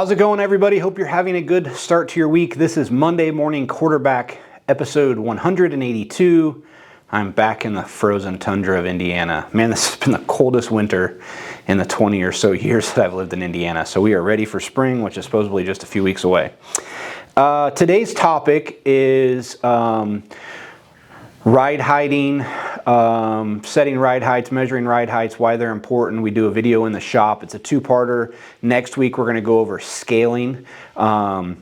How's it going, everybody? Hope you're having a good start to your week. This is Monday Morning Quarterback, episode 182. I'm back in the frozen tundra of Indiana. Man, this has been the coldest winter in the 20 or so years that I've lived in Indiana. So we are ready for spring, which is supposedly just a few weeks away. Today's topic is ride heighting, setting ride heights, measuring ride heights, why they're important. We do a video in the shop. It's a two-parter. Next week we're going to go over scaling. We're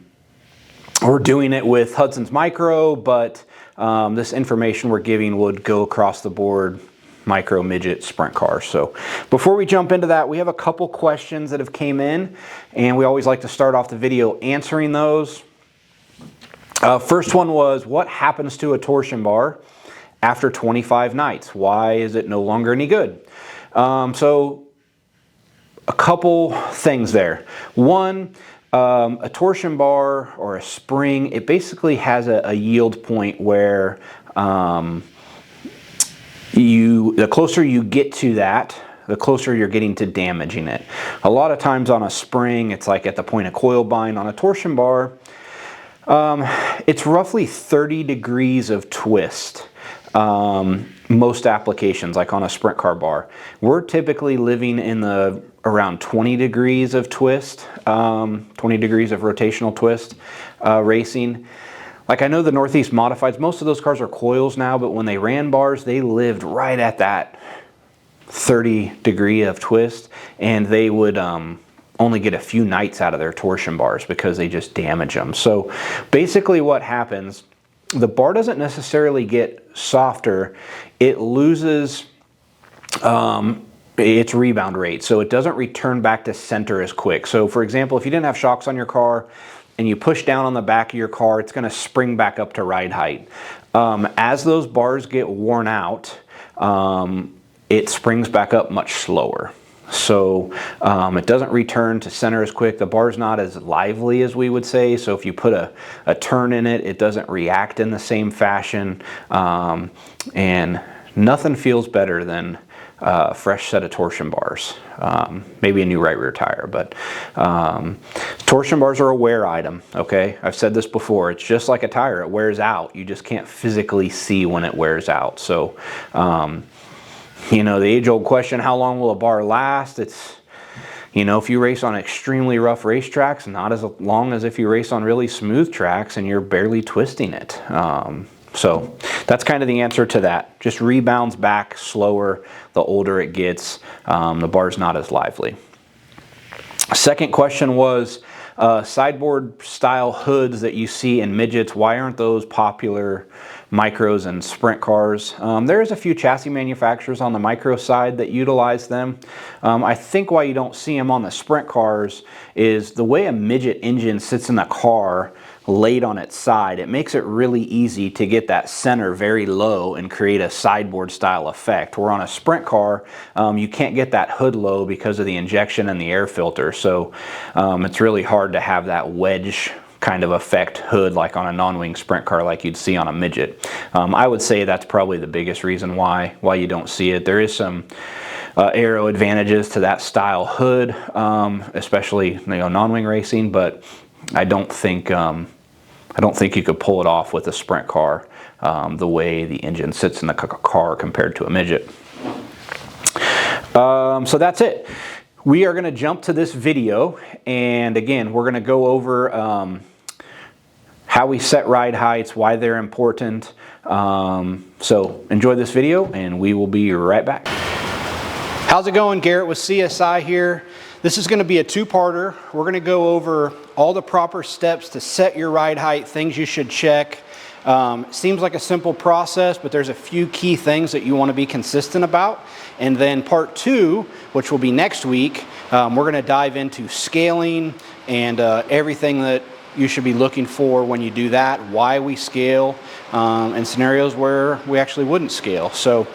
doing it with Hudson's Micro, but this information we're giving would go across the board, micro, midget, sprint cars. So before we jump into that, we have a couple questions that have came in, and we always like to start off the video answering those. First one was, what happens to a torsion bar after 25 nights? Why is it no longer any good? So a couple things there. One, a torsion bar or a spring, it basically has a yield point where the closer you get to that, the closer you're getting to damaging it. A lot of times on a spring, it's like at the point of coil bind. On a torsion bar, it's roughly 30 degrees of twist. Most applications, like on a sprint car bar, we're typically living in the around 20 degrees of twist, 20 degrees of rotational twist racing. Like, I know the Northeast Modifieds, most of those cars are coils now, but when they ran bars, they lived right at that 30 degree of twist, and they would only get a few nights out of their torsion bars because they just damage them. So basically what happens, the bar doesn't necessarily get softer, it loses its rebound rate, so it doesn't return back to center as quick. So for example, if you didn't have shocks on your car and you push down on the back of your car, it's going to spring back up to ride height. As those bars get worn out, it springs back up much slower. So it doesn't return to center as quick. The bar's not as lively as we would say. So if you put a turn in it, it doesn't react in the same fashion. And nothing feels better than a fresh set of torsion bars. Maybe a new right rear tire, but torsion bars are a wear item, okay? I've said this before. It's just like a tire. It wears out. You just can't physically see when it wears out. So you know, the age-old question, how long will a bar last? It's, you know, if you race on extremely rough racetracks, not as long as if you race on really smooth tracks and you're barely twisting it. So that's kind of the answer to that. Just rebounds back slower the older it gets. The bar's not as lively. Second question was sideboard style hoods that you see in midgets. Why aren't those popular micros and sprint cars? There's a few chassis manufacturers on the micro side that utilize them. I think why you don't see them on the sprint cars is the way a midget engine sits in the car laid on its side. It makes it really easy to get that center very low and create a sideboard style effect. Where on a sprint car, you can't get that hood low because of the injection and the air filter. So it's really hard to have that wedge kind of effect hood like on a non-wing sprint car like you'd see on a midget. I would say that's probably the biggest reason why you don't see it. There is some aero advantages to that style hood, especially, you know, non-wing racing, but I don't think you could pull it off with a sprint car the way the engine sits in the car compared to a midget. So that's it. We are going to jump to this video, and again, we're going to go over how we set ride heights, why they're important. So enjoy this video, and we will be right back. How's it going? Garrett with CSI here. This is going to be a two-parter. We're going to go over all the proper steps to set your ride height, things you should check. Seems like a simple process, but there's a few key things that you want to be consistent about. And then part two, which will be next week, we're going to dive into scaling and everything that you should be looking for when you do that, why we scale, and scenarios where we actually wouldn't scale. So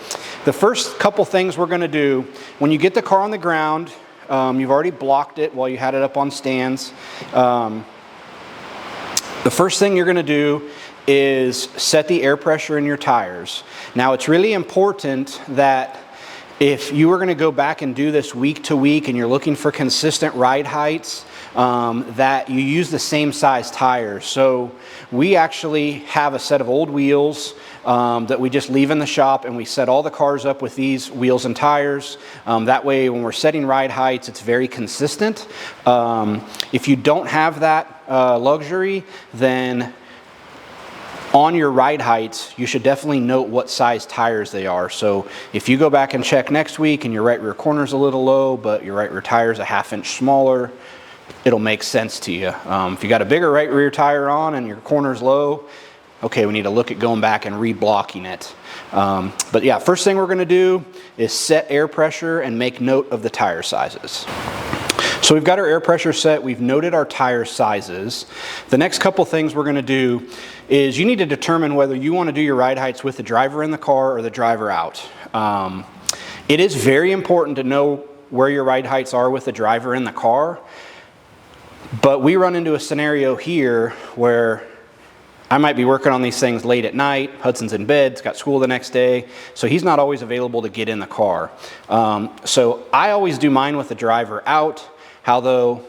the first couple things we're going to do, when you get the car on the ground, you've already blocked it while you had it up on stands. The first thing you're going to do is set the air pressure in your tires. Now, it's really important that If you were going to go back and do this week to week and you're looking for consistent ride heights, that you use the same size tires. So we actually have a set of old wheels that we just leave in the shop, and we set all the cars up with these wheels and tires. That way when we're setting ride heights, it's very consistent. If you don't have that luxury, then on your ride heights, you should definitely note what size tires they are. So if you go back and check next week and your right rear corner is a little low, but your right rear tire is a ½ inch smaller, it'll make sense to you. If you got a bigger right rear tire on and your corner's low, okay, we need to look at going back and reblocking it. But yeah, first thing we're gonna do is set air pressure and make note of the tire sizes. So we've got our air pressure set, we've noted our tire sizes. The next couple things we're gonna do is you need to determine whether you wanna do your ride heights with the driver in the car or the driver out. It is very important to know where your ride heights are with the driver in the car, but we run into a scenario here where I might be working on these things late at night, Hudson's in bed, he's got school the next day, so he's not always available to get in the car. So I always do mine with the driver out. Although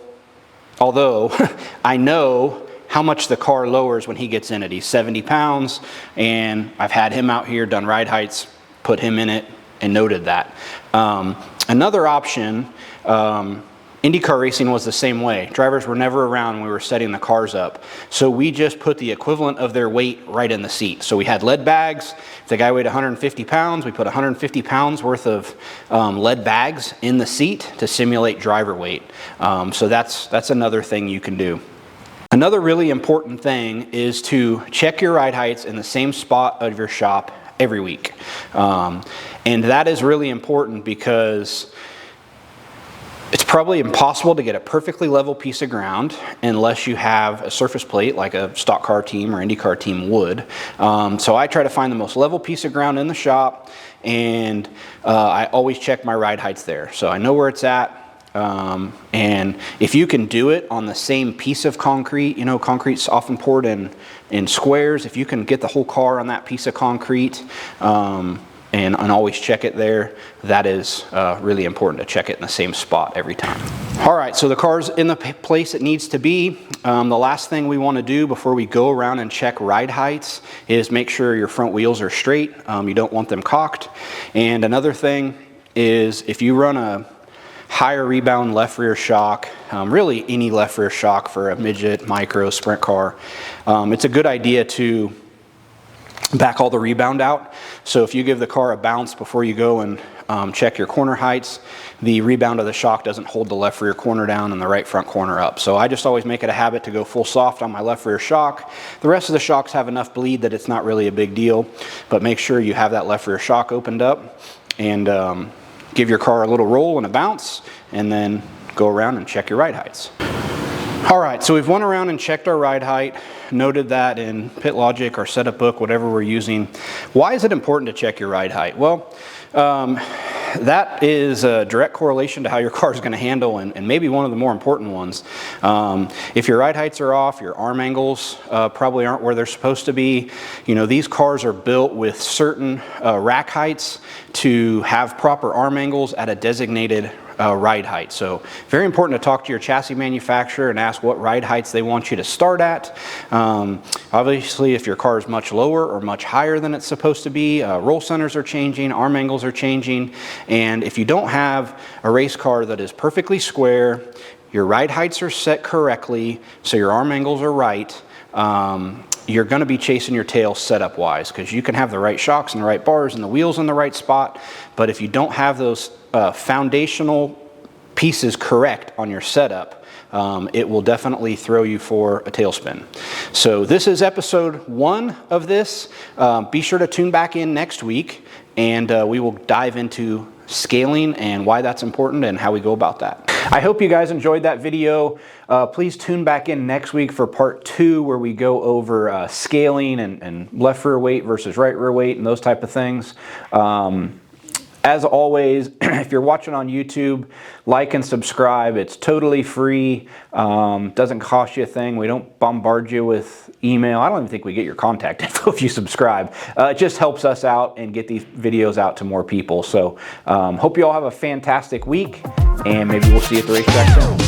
I know how much the car lowers when he gets in it. He's 70 pounds, and I've had him out here, done ride heights, put him in it, and noted that. Another option, IndyCar racing was the same way. Drivers were never around when we were setting the cars up. So we just put the equivalent of their weight right in the seat. So we had lead bags. If the guy weighed 150 pounds, we put 150 pounds worth of lead bags in the seat to simulate driver weight. So that's another thing you can do. Another really important thing is to check your ride heights in the same spot of your shop every week. And that is really important because it's probably impossible to get a perfectly level piece of ground unless you have a surface plate like a stock car team or IndyCar team would. So I try to find the most level piece of ground in the shop, and I always check my ride heights there. So I know where it's at. And if you can do it on the same piece of concrete, you know, concrete's often poured in squares. If you can get the whole car on that piece of concrete, and always check it there, that is really important to check it in the same spot every time. All right, so the car's in the place it needs to be. The last thing we want to do before we go around and check ride heights is make sure your front wheels are straight. You don't want them cocked. And another thing is if you run a higher rebound left rear shock, really any left rear shock for a midget, micro, sprint car, it's a good idea to back all the rebound out. So if you give the car a bounce before you go and check your corner heights, the rebound of the shock doesn't hold the left rear corner down and the right front corner up. So I just always make it a habit to go full soft on my left rear shock. The rest of the shocks have enough bleed that it's not really a big deal, but make sure you have that left rear shock opened up and give your car a little roll and a bounce, and then go around and check your ride heights. All right, so we've went around and checked our ride height, noted that in Pit Logic or setup book, whatever we're using. Why is it important to check your ride height? Well, that is a direct correlation to how your car is going to handle, and maybe one of the more important ones. If your ride heights are off, your arm angles probably aren't where they're supposed to be. You know, these cars are built with certain rack heights to have proper arm angles at a designated ride height. So very important to talk to your chassis manufacturer and ask what ride heights they want you to start at. Obviously, if your car is much lower or much higher than it's supposed to be, roll centers are changing, arm angles are changing, and if you don't have a race car that is perfectly square, your ride heights are set correctly, so your arm angles are right, you're going to be chasing your tail setup wise, because you can have the right shocks and the right bars and the wheels in the right spot, but if you don't have those foundational pieces correct on your setup, it will definitely throw you for a tailspin. So this is episode 1 of this. Be sure to tune back in next week, and we will dive into scaling and why that's important and how we go about that. I hope you guys enjoyed that video. Please tune back in next week for part 2, where we go over scaling and left rear weight versus right rear weight and those type of things. As always, if you're watching on YouTube, like and subscribe. It's totally free. Doesn't cost you a thing. We don't bombard you with email. I don't even think we get your contact info if you subscribe. It just helps us out and get these videos out to more people. So hope you all have a fantastic week, and maybe we'll see you at the racetrack soon.